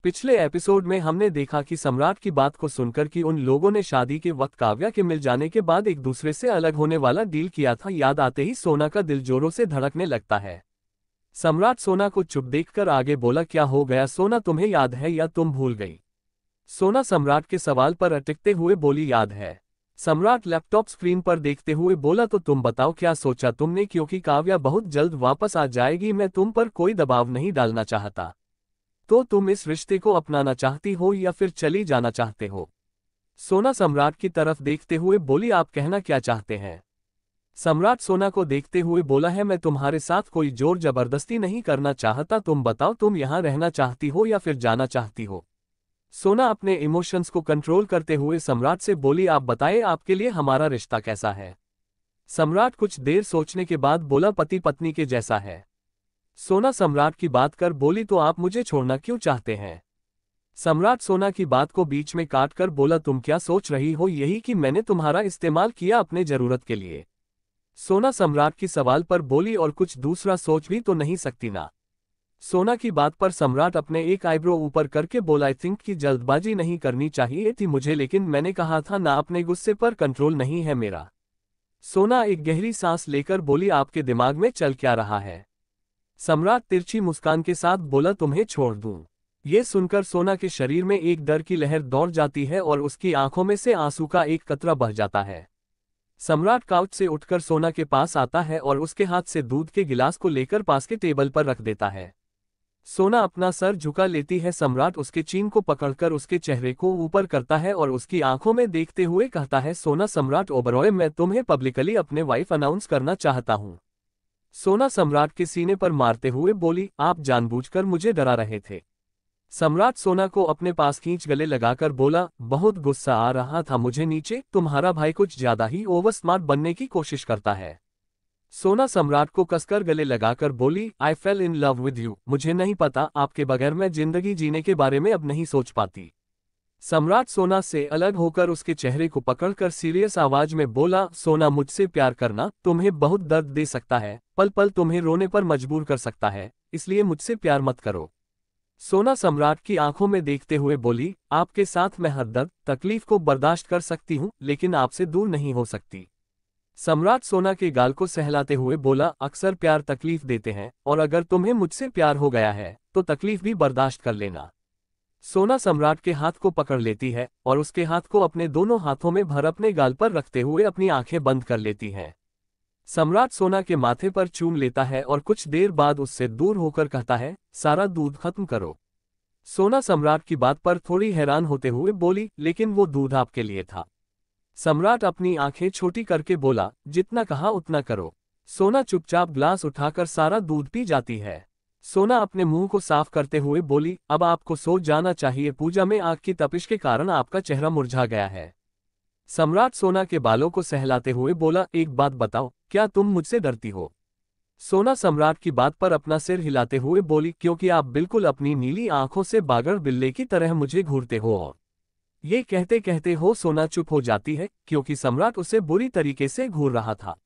पिछले एपिसोड में हमने देखा कि सम्राट की बात को सुनकर कि उन लोगों ने शादी के वक्त काव्या के मिल जाने के बाद एक दूसरे से अलग होने वाला डील किया था। याद आते ही सोना का दिल जोरों से धड़कने लगता है। सम्राट सोना को चुप देखकर आगे बोला, क्या हो गया सोना, तुम्हें याद है या तुम भूल गई? सोना सम्राट के सवाल पर अटकते हुए बोली, याद है। सम्राट लैपटॉप स्क्रीन पर देखते हुए बोला, तो तुम बताओ क्या सोचा तुमने, क्योंकि काव्या बहुत जल्द वापस आ जाएगी। मैं तुम पर कोई दबाव नहीं डालना चाहता। तो तुम इस रिश्ते को अपनाना चाहती हो या फिर चली जाना चाहते हो? सोना सम्राट की तरफ देखते हुए बोली, आप कहना क्या चाहते हैं? सम्राट सोना को देखते हुए बोला है, मैं तुम्हारे साथ कोई जोर जबरदस्ती नहीं करना चाहता। तुम बताओ, तुम यहाँ रहना चाहती हो या फिर जाना चाहती हो? सोना अपने इमोशंस को कंट्रोल करते हुए सम्राट से बोली, आप बताएं आपके लिए हमारा रिश्ता कैसा है? सम्राट कुछ देर सोचने के बाद बोला, पति पत्नी के जैसा है। सोना सम्राट की बात कर बोली, तो आप मुझे छोड़ना क्यों चाहते हैं? सम्राट सोना की बात को बीच में काट कर बोला, तुम क्या सोच रही हो, यही कि मैंने तुम्हारा इस्तेमाल किया अपने जरूरत के लिए? सोना सम्राट की सवाल पर बोली, और कुछ दूसरा सोच भी तो नहीं सकती ना? सोना की बात पर सम्राट अपने एक आईब्रो ऊपर करके बोला, आई थिंक कि जल्दबाजी नहीं करनी चाहिए थी मुझे, लेकिन मैंने कहा था ना, अपने गुस्से पर कंट्रोल नहीं है मेरा। सोना एक गहरी सांस लेकर बोली, आपके दिमाग में चल क्या रहा है? सम्राट तिरछी मुस्कान के साथ बोला, तुम्हें छोड़ दूं? ये सुनकर सोना के शरीर में एक डर की लहर दौड़ जाती है और उसकी आंखों में से आंसू का एक कतरा बह जाता है। सम्राट काउच से उठकर सोना के पास आता है और उसके हाथ से दूध के गिलास को लेकर पास के टेबल पर रख देता है। सोना अपना सर झुका लेती है। सम्राट उसके चीन को पकड़कर उसके चेहरे को ऊपर करता है और उसकी आंखों में देखते हुए कहता है, सोना सम्राट ओबरॉय, मैं तुम्हें पब्लिकली अपने वाइफ अनाउंस करना चाहता हूं। सोना सम्राट के सीने पर मारते हुए बोली, आप जानबूझकर मुझे डरा रहे थे? सम्राट सोना को अपने पास खींच गले लगाकर बोला, बहुत गुस्सा आ रहा था मुझे नीचे, तुम्हारा भाई कुछ ज्यादा ही ओवर स्मार्ट बनने की कोशिश करता है। सोना सम्राट को कसकर गले लगाकर बोली, I fell in love with you, मुझे नहीं पता, आपके बगैर मैं जिंदगी जीने के बारे में अब नहीं सोच पाती। सम्राट सोना से अलग होकर उसके चेहरे को पकड़कर सीरियस आवाज में बोला, सोना मुझसे प्यार करना तुम्हें बहुत दर्द दे सकता है, पल पल तुम्हें रोने पर मजबूर कर सकता है, इसलिए मुझसे प्यार मत करो। सोना सम्राट की आंखों में देखते हुए बोली, आपके साथ मैं हर दर्द तकलीफ को बर्दाश्त कर सकती हूँ, लेकिन आपसे दूर नहीं हो सकती। सम्राट सोना के गाल को सहलाते हुए बोला, अक्सर प्यार तकलीफ देते हैं, और अगर तुम्हें मुझसे प्यार हो गया है तो तकलीफ भी बर्दाश्त कर लेना। सोना सम्राट के हाथ को पकड़ लेती है और उसके हाथ को अपने दोनों हाथों में भर अपने गाल पर रखते हुए अपनी आंखें बंद कर लेती है। सम्राट सोना के माथे पर चूम लेता है और कुछ देर बाद उससे दूर होकर कहता है, सारा दूध खत्म करो। सोना सम्राट की बात पर थोड़ी हैरान होते हुए बोली, लेकिन वो दूध आपके लिए था। सम्राट अपनी आंखें छोटी करके बोला, जितना कहा उतना करो। सोना चुपचाप ग्लास उठाकर सारा दूध पी जाती है। सोना अपने मुंह को साफ करते हुए बोली, अब आपको सो जाना चाहिए, पूजा में आग की तपिश के कारण आपका चेहरा मुरझा गया है। सम्राट सोना के बालों को सहलाते हुए बोला, एक बात बताओ, क्या तुम मुझसे डरती हो? सोना सम्राट की बात पर अपना सिर हिलाते हुए बोली, क्योंकि आप बिल्कुल अपनी नीली आंखों से बागड़ बिल्ले की तरह मुझे घूरते हो। और ये कहते कहते हो सोना चुप हो जाती है, क्योंकि सम्राट उसे बुरी तरीके से घूर रहा था।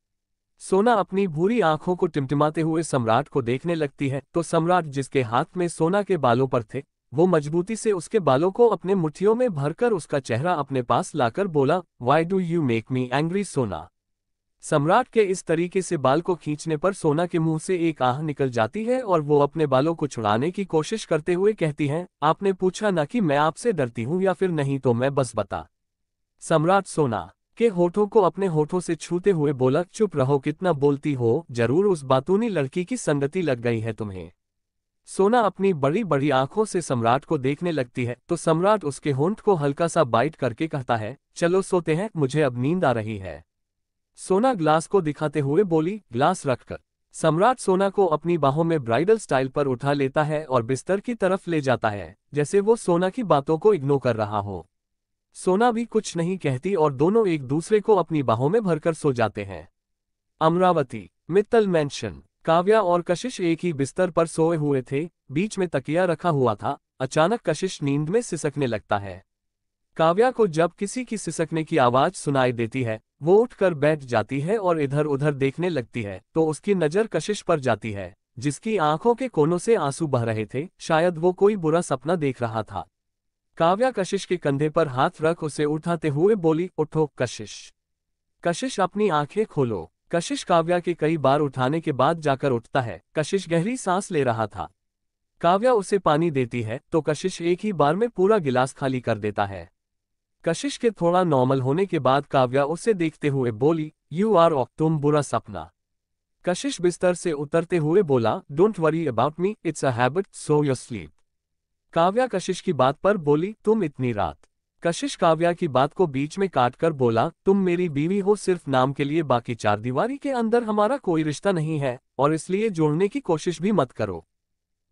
सोना अपनी भूरी आंखों को टिमटिमाते हुए सम्राट को देखने लगती है, तो सम्राट जिसके हाथ में सोना के बालों पर थे, वो मजबूती से उसके बालों को अपने मुट्ठियों में भरकर उसका चेहरा अपने पास लाकर बोला, why do you make me angry सोना? सम्राट के इस तरीके से बाल को खींचने पर सोना के मुंह से एक आह निकल जाती है और वो अपने बालों को छुड़ाने की कोशिश करते हुए कहती है, आपने पूछा ना कि मैं आपसे डरती हूं या फिर नहीं, तो मैं बस बता। सम्राट सोना के होठों को अपने होठों से छूते हुए बोला, चुप रहो, कितना बोलती हो, जरूर उस बातूनी लड़की की संगति लग गई है तुम्हें। सोना अपनी बड़ी बड़ी आंखों से सम्राट को देखने लगती है, तो सम्राट उसके होंठ को हल्का सा बाइट करके कहता है, चलो सोते हैं, मुझे अब नींद आ रही है। सोना ग्लास को दिखाते हुए बोली, ग्लास रखकर। सम्राट सोना को अपनी बाहों में ब्राइडल स्टाइल पर उठा लेता है और बिस्तर की तरफ ले जाता है, जैसे वो सोना की बातों को इग्नोर कर रहा हो। सोना भी कुछ नहीं कहती और दोनों एक दूसरे को अपनी बाहों में भरकर सो जाते हैं। अमरावती मित्तल मैंशन। काव्या और कशिश एक ही बिस्तर पर सोए हुए थे, बीच में तकिया रखा हुआ था। अचानक कशिश नींद में सिसकने लगता है। काव्या को जब किसी की सिसकने की आवाज सुनाई देती है, वो उठकर बैठ जाती है और इधर उधर देखने लगती है, तो उसकी नजर कशिश पर जाती है। जिसकी आंखों के कोनों से आंसू बह रहे थे, शायद वो कोई बुरा सपना देख रहा था। काव्या कशिश के कंधे पर हाथ रख उसे उठाते हुए बोली, उठो कशिश। कशिश अपनी आंखें खोलो। कशिश काव्या के कई बार उठाने के बाद जाकर उठता है। कशिश गहरी सांस ले रहा था। काव्या उसे पानी देती है तो कशिश एक ही बार में पूरा गिलास खाली कर देता है। कशिश के थोड़ा नॉर्मल होने के बाद काव्या उसे देखते हुए बोली, यू आर ऑक, तुम बुरा सपना। कशिश बिस्तर से उतरते हुए बोला, don't worry about me, it's a habit, so your sleep. Kavya कशिश की बात पर बोली, तुम इतनी रात। कशिश काव्या की बात को बीच में काटकर बोला, तुम मेरी बीवी हो सिर्फ नाम के लिए, बाकी चारदीवारी के अंदर हमारा कोई रिश्ता नहीं है और इसलिए जोड़ने की कोशिश भी मत करो।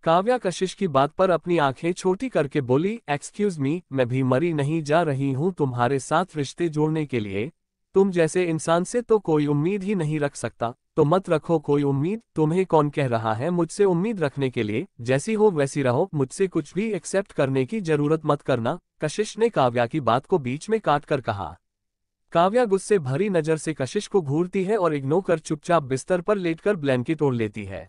काव्या कशिश की बात पर अपनी आंखें छोटी करके बोली, एक्सक्यूज मी, मैं भी मरी नहीं जा रही हूं तुम्हारे साथ रिश्ते जोड़ने के लिए। तुम जैसे इंसान से तो कोई उम्मीद ही नहीं रख सकता, तो मत रखो कोई उम्मीद। तुम्हें कौन कह रहा है मुझसे उम्मीद रखने के लिए? जैसी हो वैसी रहो, मुझसे कुछ भी एक्सेप्ट करने की जरूरत मत करना। कशिश ने काव्या की बात को बीच में काट कर कहा। काव्या गुस्से भरी नजर से कशिश को घूरती है और इग्नोर कर चुपचाप बिस्तर पर लेटकर ब्लैंकेट ओढ़ लेती है।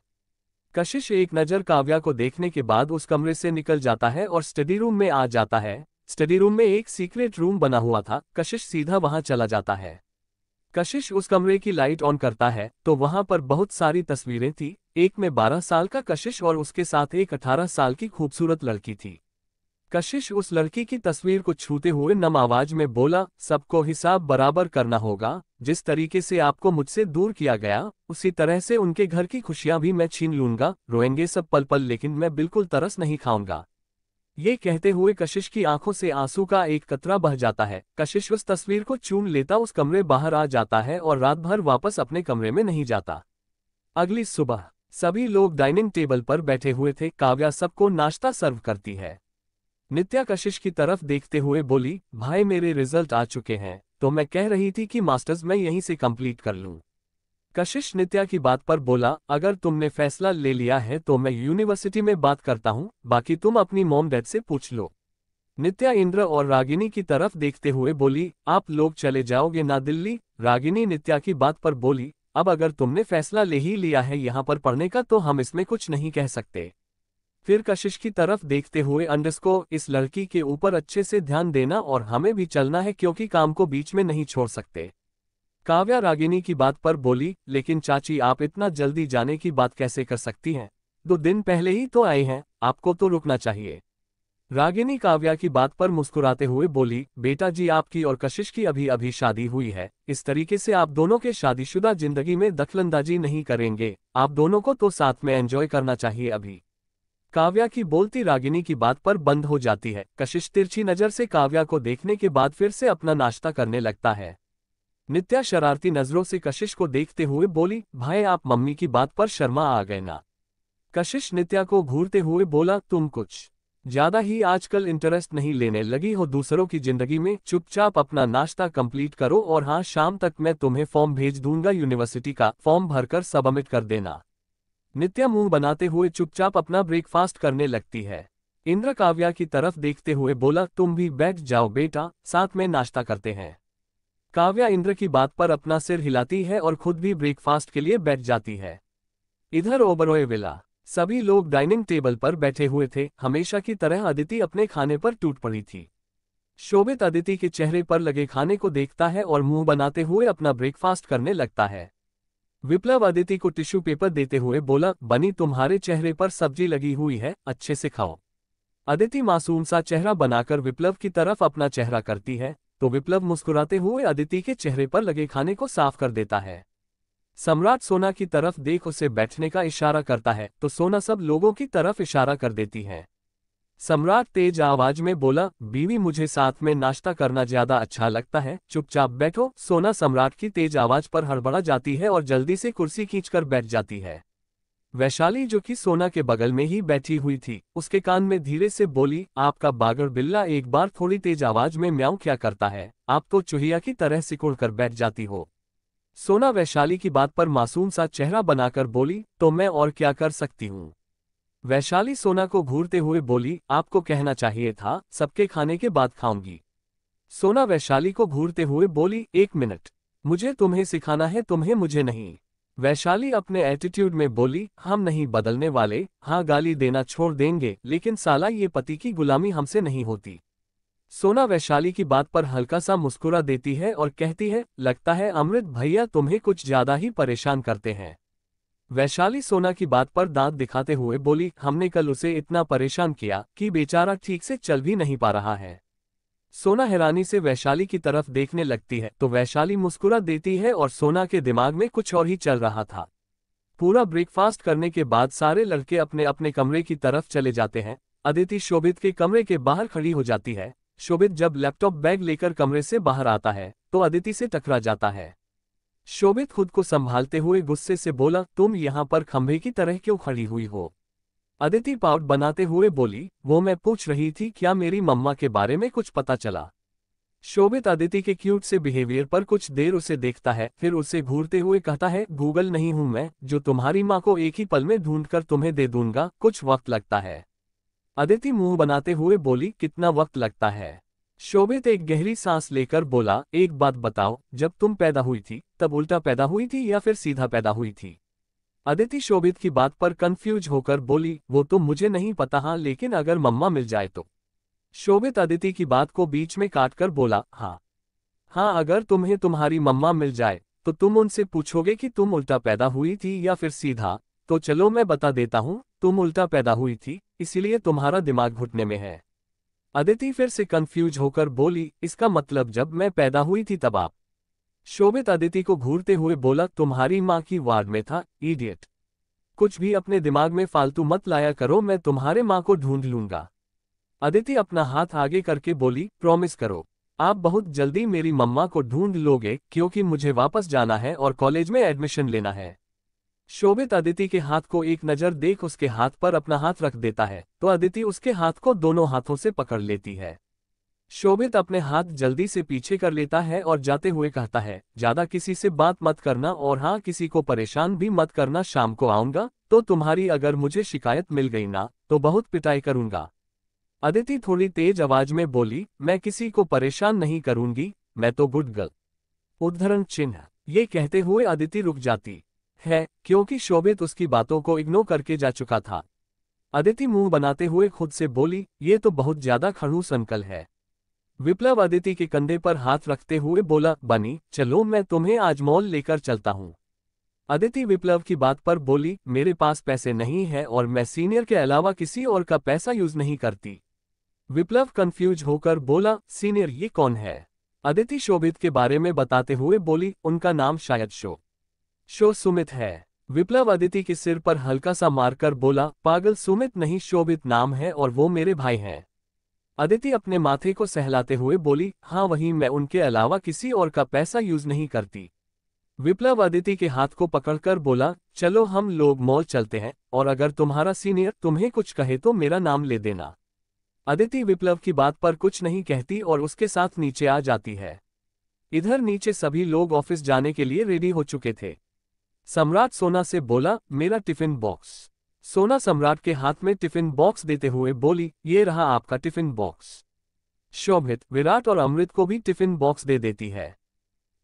कशिश एक नजर काव्या को देखने के बाद उस कमरे से निकल जाता है और स्टडी रूम में आ जाता है। स्टडी रूम में एक सीक्रेट रूम बना हुआ था। कशिश सीधा वहां चला जाता है। कशिश उस कमरे की लाइट ऑन करता है तो वहां पर बहुत सारी तस्वीरें थी। एक में 12 साल का कशिश और उसके साथ एक 18 साल की खूबसूरत लड़की थी। कशिश उस लड़की की तस्वीर को छूते हुए नम आवाज में बोला, सबको हिसाब बराबर करना होगा। जिस तरीके से आपको मुझसे दूर किया गया, उसी तरह से उनके घर की खुशियां भी मैं छीन लूंगा। रोएंगे सब पल पल, लेकिन मैं बिल्कुल तरस नहीं खाऊंगा। ये कहते हुए कशिश की आंखों से आंसू का एक कतरा बह जाता है। कशिश उस तस्वीर को चूम लेता उस कमरे बाहर आ जाता है और रात भर वापस अपने कमरे में नहीं जाता। अगली सुबह सभी लोग डाइनिंग टेबल पर बैठे हुए थे। काव्या सबको नाश्ता सर्व करती है। नित्या कशिश की तरफ देखते हुए बोली, भाई मेरे रिजल्ट आ चुके हैं, तो मैं कह रही थी कि मास्टर्स मैं यहीं से कंप्लीट कर लूं। कशिश नित्या की बात पर बोला, अगर तुमने फैसला ले लिया है तो मैं यूनिवर्सिटी में बात करता हूं, बाकी तुम अपनी मॉम डैड से पूछ लो। नित्या इंद्र और रागिनी की तरफ देखते हुए बोली, आप लोग चले जाओगे ना दिल्ली? रागिनी नित्या की बात पर बोली, अब अगर तुमने फैसला ले ही लिया है यहाँ पर पढ़ने का तो हम इसमें कुछ नहीं कह सकते। फिर कशिश की तरफ देखते हुए, अंडरस्को इस लड़की के ऊपर अच्छे से ध्यान देना और हमें भी चलना है क्योंकि काम को बीच में नहीं छोड़ सकते। काव्या रागिनी की बात पर बोली, लेकिन चाची आप इतना जल्दी जाने की बात कैसे कर सकती हैं? 2 दिन पहले ही तो आए हैं, आपको तो रुकना चाहिए। रागिनी काव्या की बात पर मुस्कुराते हुए बोली, बेटा जी आपकी और कशिश की अभी अभी शादी हुई है, इस तरीके से आप दोनों के शादीशुदा जिंदगी में दखलंदाजी नहीं करेंगे। आप दोनों को तो साथ में एंजॉय करना चाहिए अभी। काव्या की बोलती रागिनी की बात पर बंद हो जाती है। कशिश तिरछी नजर से काव्या को देखने के बाद फिर से अपना नाश्ता करने लगता है। नित्या शरारती नजरों से कशिश को देखते हुए बोली, भाई आप मम्मी की बात पर शर्मा आ गए ना? कशिश नित्या को घूरते हुए बोला, तुम कुछ ज्यादा ही आजकल इंटरेस्ट नहीं लेने लगी हो दूसरों की जिंदगी में। चुपचाप अपना नाश्ता कंप्लीट करो और हाँ, शाम तक मैं तुम्हें फॉर्म भेज दूंगा यूनिवर्सिटी का, फॉर्म भरकर सबमिट कर देना। नित्या मुंह बनाते हुए चुपचाप अपना ब्रेकफास्ट करने लगती है। इंद्र काव्या की तरफ देखते हुए बोला, तुम भी बैठ जाओ बेटा, साथ में नाश्ता करते हैं। काव्या इंद्र की बात पर अपना सिर हिलाती है और खुद भी ब्रेकफास्ट के लिए बैठ जाती है। इधर ओबरॉय विला सभी लोग डाइनिंग टेबल पर बैठे हुए थे। हमेशा की तरह अदिति अपने खाने पर टूट पड़ी थी। शोभित अदिति के चेहरे पर लगे खाने को देखता है और मुंह बनाते हुए अपना ब्रेकफास्ट करने लगता है। विप्लव अदिति को टिश्यू पेपर देते हुए बोला, बनी तुम्हारे चेहरे पर सब्जी लगी हुई है, अच्छे से खाओ। अदिति मासूम सा चेहरा बनाकर विप्लव की तरफ अपना चेहरा करती है तो विप्लव मुस्कुराते हुए अदिति के चेहरे पर लगे खाने को साफ कर देता है। सम्राट सोना की तरफ देख उसे बैठने का इशारा करता है तो सोना सब लोगों की तरफ इशारा कर देती है। सम्राट तेज आवाज में बोला, बीवी मुझे साथ में नाश्ता करना ज्यादा अच्छा लगता है, चुपचाप बैठो। सोना सम्राट की तेज आवाज पर हड़बड़ा जाती है और जल्दी से कुर्सी खींचकर बैठ जाती है। वैशाली जो कि सोना के बगल में ही बैठी हुई थी, उसके कान में धीरे से बोली, आपका बागर बिल्ला एक बार थोड़ी तेज आवाज में म्याऊं क्या करता है? आप तो चूहिया की तरह सिकुड़ कर बैठ जाती हो। सोना वैशाली की बात पर मासूम सा चेहरा बनाकर बोली, तो मैं और क्या कर सकती हूँ? वैशाली सोना को घूरते हुए बोली, आपको कहना चाहिए था सबके खाने के बाद खाऊंगी। सोना वैशाली को घूरते हुए बोली, 1 मिनट, मुझे तुम्हें सिखाना है, तुम्हें मुझे नहीं। वैशाली अपने एटीट्यूड में बोली, हम नहीं बदलने वाले, हाँ गाली देना छोड़ देंगे लेकिन साला ये पति की गुलामी हमसे नहीं होती। सोना वैशाली की बात पर हल्का सा मुस्कुरा देती है और कहती है, लगता है अमृत भैया तुम्हें कुछ ज्यादा ही परेशान करते हैं। वैशाली सोना की बात पर दांत दिखाते हुए बोली, हमने कल उसे इतना परेशान किया कि बेचारा ठीक से चल भी नहीं पा रहा है। सोना हैरानी से वैशाली की तरफ देखने लगती है तो वैशाली मुस्कुरा देती है और सोना के दिमाग में कुछ और ही चल रहा था। पूरा ब्रेकफास्ट करने के बाद सारे लड़के अपने अपने कमरे की तरफ चले जाते हैं। अदिति शोभित के कमरे के बाहर खड़ी हो जाती है। शोभित जब लैपटॉप बैग लेकर कमरे से बाहर आता है तो अदिति से टकरा जाता है। शोभित खुद को संभालते हुए गुस्से से बोला, तुम यहाँ पर खंभे की तरह क्यों खड़ी हुई हो? अदिति पाउट बनाते हुए बोली, वो मैं पूछ रही थी क्या मेरी मम्मा के बारे में कुछ पता चला? शोभित अदिति के क्यूट से बिहेवियर पर कुछ देर उसे देखता है, फिर उसे घूरते हुए कहता है, गूगल नहीं हूं मैं जो तुम्हारी माँ को एक ही पल में ढूंढकर तुम्हें दे दूंगा, कुछ वक्त लगता है। अदिति मुंह बनाते हुए बोली, कितना वक्त लगता है? शोभित एक गहरी सांस लेकर बोला, एक बात बताओ, जब तुम पैदा हुई थी तब उल्टा पैदा हुई थी या फिर सीधा पैदा हुई थी? अदिति शोभित की बात पर कंफ्यूज होकर बोली, वो तो मुझे नहीं पता, हाँ लेकिन अगर मम्मा मिल जाए तो? शोभित अदिति की बात को बीच में काटकर बोला, हाँ अगर तुम्हें तुम्हारी मम्मा मिल जाए तो तुम उनसे पूछोगे कि तुम उल्टा पैदा हुई थी या फिर सीधा? तो चलो मैं बता देता हूँ, तुम उल्टा पैदा हुई थी, इसीलिए तुम्हारा दिमाग घुटने में है। अदिति फिर से कंफ्यूज होकर बोली, इसका मतलब जब मैं पैदा हुई थी तब आप? शोभित अदिति को घूरते हुए बोला, तुम्हारी माँ की वार्ड में था, इडियट। कुछ भी अपने दिमाग में फालतू मत लाया करो, मैं तुम्हारे माँ को ढूंढ लूंगा। अदिति अपना हाथ आगे करके बोली, प्रॉमिस करो आप बहुत जल्दी मेरी मम्मा को ढूंढ लोगे क्योंकि मुझे वापस जाना है और कॉलेज में एडमिशन लेना है। शोभित अदिति के हाथ को एक नज़र देख उसके हाथ पर अपना हाथ रख देता है तो अदिति उसके हाथ को दोनों हाथों से पकड़ लेती है। शोभित अपने हाथ जल्दी से पीछे कर लेता है और जाते हुए कहता है, ज्यादा किसी से बात मत करना और हाँ किसी को परेशान भी मत करना, शाम को आऊंगा तो तुम्हारी अगर मुझे शिकायत मिल गई ना तो बहुत पिटाई करूंगा। अदिति थोड़ी तेज आवाज में बोली, मैं किसी को परेशान नहीं करूंगी, मैं तो गुड गर्ल। उद्धरण चिन्ह। ये कहते हुए अदिति रुक जाती है क्योंकि शोभित उसकी बातों को इग्नोर करके जा चुका था। अदिति मुंह बनाते हुए खुद से बोली, ये तो बहुत ज्यादा खड़ूस अंकल है। विप्लव अदिति के कंधे पर हाथ रखते हुए बोला, बनी चलो मैं तुम्हें आज मॉल लेकर चलता हूँ। अदिति विप्लव की बात पर बोली, मेरे पास पैसे नहीं है और मैं सीनियर के अलावा किसी और का पैसा यूज नहीं करती। विप्लव कंफ्यूज होकर बोला, सीनियर ये कौन है? अदिति शोभित के बारे में बताते हुए बोली, उनका नाम शायद शो सुमित है। विप्लव अदिति के सिर पर हल्का सा मारकर बोला, पागल, सुमित नहीं शोभित नाम है और वो मेरे भाई हैं। अदिति अपने माथे को सहलाते हुए बोली, हाँ वही, मैं उनके अलावा किसी और का पैसा यूज नहीं करती। विप्लव अदिति के हाथ को पकड़कर बोला, चलो हम लोग मॉल चलते हैं और अगर तुम्हारा सीनियर तुम्हें कुछ कहे तो मेरा नाम ले देना। अदिति विप्लव की बात पर कुछ नहीं कहती और उसके साथ नीचे आ जाती है। इधर नीचे सभी लोग ऑफिस जाने के लिए रेडी हो चुके थे। सम्राट सोना से बोला, मेरा टिफिन बॉक्स। सोना सम्राट के हाथ में टिफिन बॉक्स देते हुए बोली, ये रहा आपका टिफिन बॉक्स। शोभित, विराट और अमृत को भी टिफिन बॉक्स दे देती है।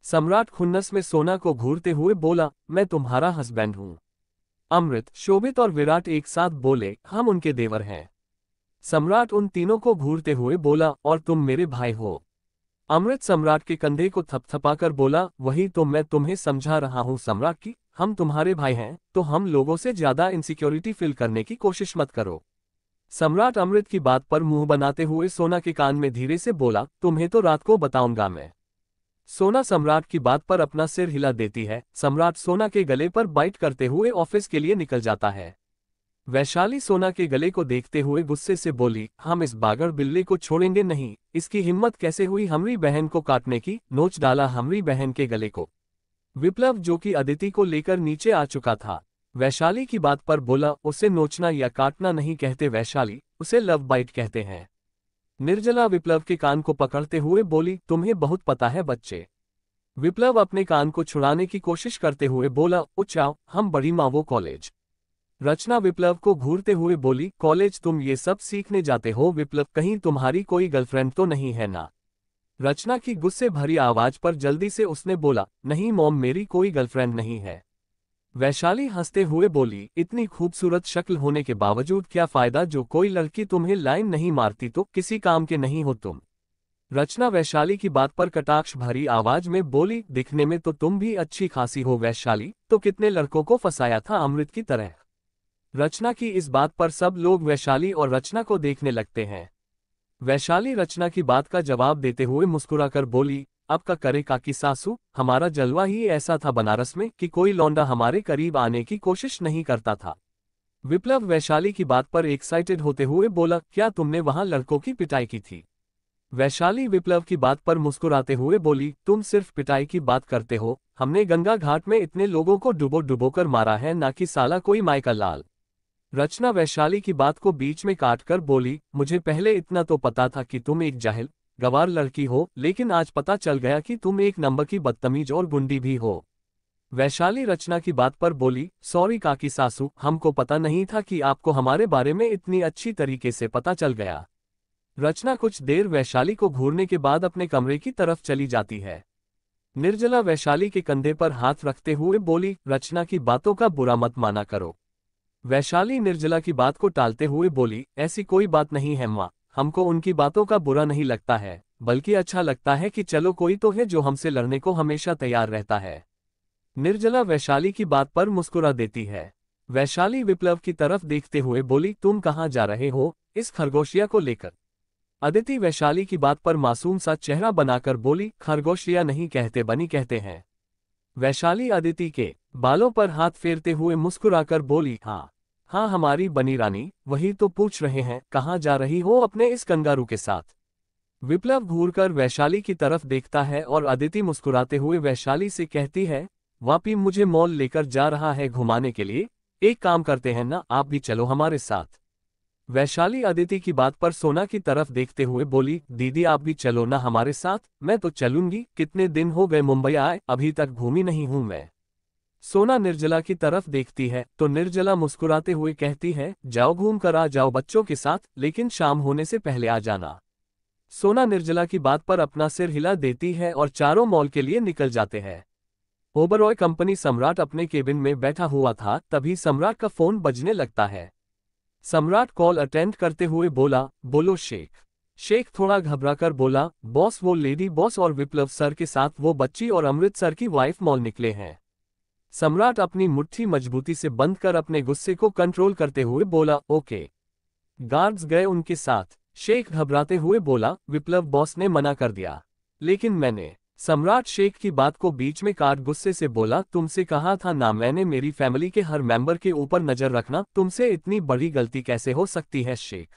सम्राट खुन्नस में सोना को घूरते हुए बोला, मैं तुम्हारा हस्बैंड हूं। अमृत, शोभित और विराट एक साथ बोले, हम उनके देवर हैं। सम्राट उन तीनों को घूरते हुए बोला, और तुम मेरे भाई हो। अमृत सम्राट के कंधे को थपथपाकर बोला, वही तो मैं तुम्हें समझा रहा हूं सम्राट की, हम तुम्हारे भाई हैं तो हम लोगों से ज्यादा इनसिक्योरिटी फील करने की कोशिश मत करो। सम्राट अमृत की बात पर मुंह बनाते हुए सोना के कान में धीरे से बोला, तुम्हें तो रात को बताऊंगा मैं। सोना सम्राट की बात पर अपना सिर हिला देती है। सम्राट सोना के गले पर बाइट करते हुए ऑफिस के लिए निकल जाता है। वैशाली सोना के गले को देखते हुए गुस्से से बोली, हम इस बागड़ बिल्ले को छोड़ेंगे नहीं, इसकी हिम्मत कैसे हुई हमारी बहन को काटने की, नोच डाला हमारी बहन के गले को। विप्लव जो कि अदिति को लेकर नीचे आ चुका था, वैशाली की बात पर बोला, उसे नोचना या काटना नहीं कहते वैशाली, उसे लव बाइट कहते हैं। निर्जला विप्लव के कान को पकड़ते हुए बोली, तुम्हें बहुत पता है बच्चे। विप्लव अपने कान को छुड़ाने की कोशिश करते हुए बोला, उच्चाओ, हम बड़ी माँ वो कॉलेज। रचना विप्लव को घूरते हुए बोली, कॉलेज तुम ये सब सीखने जाते हो विप्लव, कहीं तुम्हारी कोई गर्लफ्रेंड तो नहीं है ना? रचना की गुस्से भरी आवाज पर जल्दी से उसने बोला, नहीं मॉम, मेरी कोई गर्लफ्रेंड नहीं है। वैशाली हंसते हुए बोली, इतनी खूबसूरत शक्ल होने के बावजूद क्या फायदा, जो कोई लड़की तुम्हें लाइन नहीं मारती तो किसी काम के नहीं हो तुम। रचना वैशाली की बात पर कटाक्ष भरी आवाज में बोली, दिखने में तो तुम भी अच्छी खासी हो वैशाली, तो कितने लड़कों को फंसाया था अमृत की तरह। रचना की इस बात पर सब लोग वैशाली और रचना को देखने लगते हैं। वैशाली रचना की बात का जवाब देते हुए मुस्कुराकर बोली, अब का करे काकी सासू, हमारा जलवा ही ऐसा था बनारस में कि कोई लौंडा हमारे करीब आने की कोशिश नहीं करता था। विप्लव वैशाली की बात पर एक्साइटेड होते हुए बोला, क्या तुमने वहां लड़कों की पिटाई की थी। वैशाली विप्लव की बात पर मुस्कुराते हुए बोली, तुम सिर्फ पिटाई की बात करते हो, हमने गंगा घाट में इतने लोगों को डुबो डुबो कर मारा है, ना कि साला कोई माइका लाल। रचना वैशाली की बात को बीच में काटकर बोली, मुझे पहले इतना तो पता था कि तुम एक जाहिल गवार लड़की हो, लेकिन आज पता चल गया कि तुम एक नंबर की बदतमीज और गुंडी भी हो। वैशाली रचना की बात पर बोली, सॉरी काकी सासू, हमको पता नहीं था कि आपको हमारे बारे में इतनी अच्छी तरीके से पता चल गया। रचना कुछ देर वैशाली को घूरने के बाद अपने कमरे की तरफ चली जाती है। निर्जला वैशाली के कंधे पर हाथ रखते हुए बोली, रचना की बातों का बुरा मत माना करो। वैशाली निर्जला की बात को टालते हुए बोली, ऐसी कोई बात नहीं है माँ, हमको उनकी बातों का बुरा नहीं लगता है, बल्कि अच्छा लगता है कि चलो कोई तो है जो हमसे लड़ने को हमेशा तैयार रहता है। निर्जला वैशाली की बात पर मुस्कुरा देती है। वैशाली विप्लव की तरफ देखते हुए बोली, तुम कहाँ जा रहे हो इस खरगोशिया को लेकर। अदिति वैशाली की बात पर मासूम सा चेहरा बनाकर बोली, खरगोशिया नहीं कहते बनी कहते हैं। वैशाली अदिति के बालों पर हाथ फेरते हुए मुस्कुराकर बोली, हाँ हाँ हमारी बनी रानी, वही तो पूछ रहे हैं, कहाँ जा रही हो अपने इस कंगारू के साथ। विप्लव घूरकर वैशाली की तरफ देखता है और अदिति मुस्कुराते हुए वैशाली से कहती है, वापी मुझे मॉल लेकर जा रहा है घुमाने के लिए, एक काम करते हैं ना, आप भी चलो हमारे साथ। वैशाली अदिति की बात पर सोना की तरफ देखते हुए बोली, दीदी आप भी चलो ना हमारे साथ। मैं तो चलूंगी, कितने दिन हो गए मुंबई आए, अभी तक घूमी नहीं हूं मैं। सोना निर्जला की तरफ देखती है तो निर्जला मुस्कुराते हुए कहती है, जाओ घूम कर आ जाओ बच्चों के साथ, लेकिन शाम होने से पहले आ जाना। सोना निर्जला की बात पर अपना सिर हिला देती है और चारों मॉल के लिए निकल जाते हैं। ओबरॉय कंपनी सम्राट अपने केबिन में बैठा हुआ था, तभी सम्राट का फोन बजने लगता है। सम्राट कॉल अटेंड करते हुए बोला, बोलो शेख। शेख थोड़ा घबराकर बोला, बॉस वो लेडी बॉस और विप्लव सर के साथ वो बच्ची और अमृत सर की वाइफ मॉल निकले हैं। सम्राट अपनी मुट्ठी मजबूती से बंद कर अपने गुस्से को कंट्रोल करते हुए बोला, ओके। गार्ड्स गए उनके साथ। शेख घबराते हुए बोला, विप्लव बॉस ने मना कर दिया। लेकिन मैंने। सम्राट शेख की बात को बीच में काट गुस्से से बोला, तुमसे कहा था ना मैंने मेरी फैमिली के हर मेंबर के ऊपर नजर रखना, तुमसे इतनी बड़ी गलती कैसे हो सकती है शेख।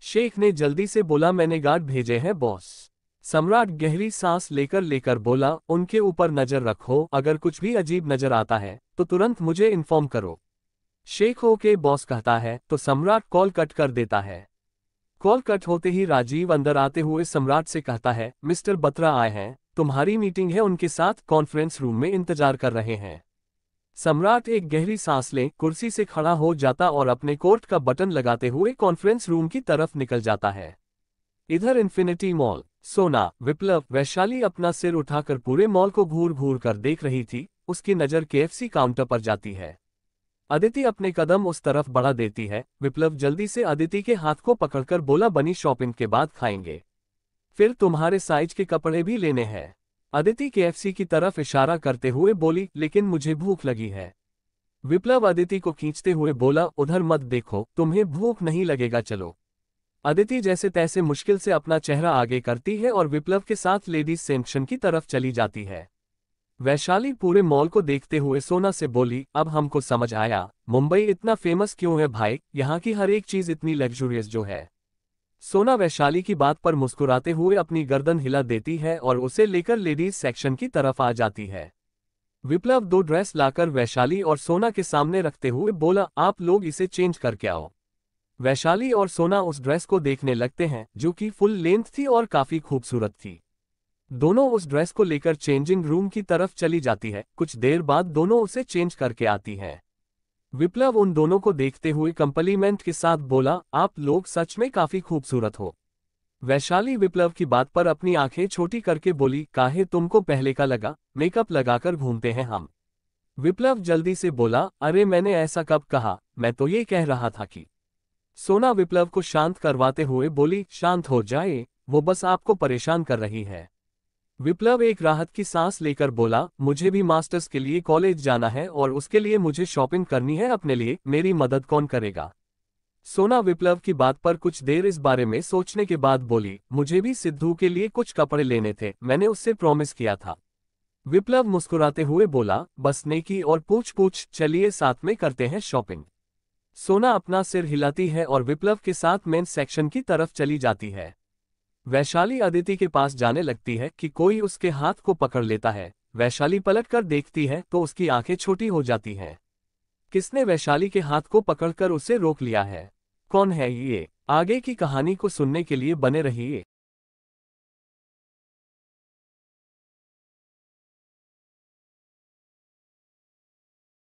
शेख ने जल्दी से बोला, मैंने गार्ड भेजे हैं बॉस। सम्राट गहरी सांस लेकर लेकर बोला, उनके ऊपर नजर रखो, अगर कुछ भी अजीब नजर आता है तो तुरंत मुझे इन्फॉर्म करो। शेख ओके बॉस कहता है तो सम्राट कॉल कट कर देता है। कॉल कट होते ही राजीव अंदर आते हुए सम्राट से कहता है, मिस्टर बत्रा आए हैं, तुम्हारी मीटिंग है उनके साथ, कॉन्फ्रेंस रूम में इंतजार कर रहे हैं। सम्राट एक गहरी सांस ले कुर्सी से खड़ा हो जाता और अपने कोट का बटन लगाते हुए कॉन्फ्रेंस रूम की तरफ निकल जाता है। इधर इन्फिनिटी मॉल। सोना, विप्लव, वैशाली अपना सिर उठाकर पूरे मॉल को घूर घूर कर देख रही थी। उसकी नजर केएफसी काउंटर पर जाती है। अदिति अपने कदम उस तरफ बढ़ा देती है। विप्लव जल्दी से अदिति के हाथ को पकड़कर बोला, बनी शॉपिंग के बाद खाएंगे, फिर तुम्हारे साइज के कपड़े भी लेने हैं। अदिति केएफसी की तरफ इशारा करते हुए बोली, लेकिन मुझे भूख लगी है। विप्लव अदिति को खींचते हुए बोला, उधर मत देखो, तुम्हें भूख नहीं लगेगा, चलो। अदिति जैसे तैसे मुश्किल से अपना चेहरा आगे करती है और विप्लव के साथ लेडीज सेक्शन की तरफ चली जाती है। वैशाली पूरे मॉल को देखते हुए सोना से बोली, अब हमको समझ आया, मुंबई इतना फेमस क्यों है भाई, यहाँ की हर एक चीज इतनी लग्जूरियस जो है। सोना वैशाली की बात पर मुस्कुराते हुए अपनी गर्दन हिला देती है और उसे लेकर लेडीज सेक्शन की तरफ आ जाती है। विप्लव दो ड्रेस लाकर वैशाली और सोना के सामने रखते हुए बोला, आप लोग इसे चेंज करके आओ। वैशाली और सोना उस ड्रेस को देखने लगते हैं जो कि फुल लेंथ थी और काफी खूबसूरत थी। दोनों उस ड्रेस को लेकर चेंजिंग रूम की तरफ चली जाती है। कुछ देर बाद दोनों उसे चेंज करके आती हैं। विप्लव उन दोनों को देखते हुए कंप्लीमेंट के साथ बोला, आप लोग सच में काफी खूबसूरत हो। वैशाली विप्लव की बात पर अपनी आंखें छोटी करके बोली, काहे तुमको पहले का लगा, मेकअप लगाकर घूमते हैं हम। विप्लव जल्दी से बोला, अरे मैंने ऐसा कब कहा, मैं तो ये कह रहा था कि। सोना विप्लव को शांत करवाते हुए बोली, शांत हो जाए, वो बस आपको परेशान कर रही है। विप्लव एक राहत की सांस लेकर बोला, मुझे भी मास्टर्स के लिए कॉलेज जाना है और उसके लिए मुझे शॉपिंग करनी है अपने लिए, मेरी मदद कौन करेगा। सोना विप्लव की बात पर कुछ देर इस बारे में सोचने के बाद बोली, मुझे भी सिद्धू के लिए कुछ कपड़े लेने थे, मैंने उससे प्रॉमिस किया था। विप्लव मुस्कुराते हुए बोला, बस नेकी और पूछ पूछ, चलिए साथ में करते हैं शॉपिंग। सोना अपना सिर हिलाती है और विप्लव के साथ मेन सेक्शन की तरफ चली जाती है। वैशाली अदिति के पास जाने लगती है कि कोई उसके हाथ को पकड़ लेता है। वैशाली पलट कर देखती है तो उसकी आंखें छोटी हो जाती हैं। किसने वैशाली के हाथ को पकड़कर उसे रोक लिया है? कौन है ये? आगे की कहानी को सुनने के लिए बने रहिए।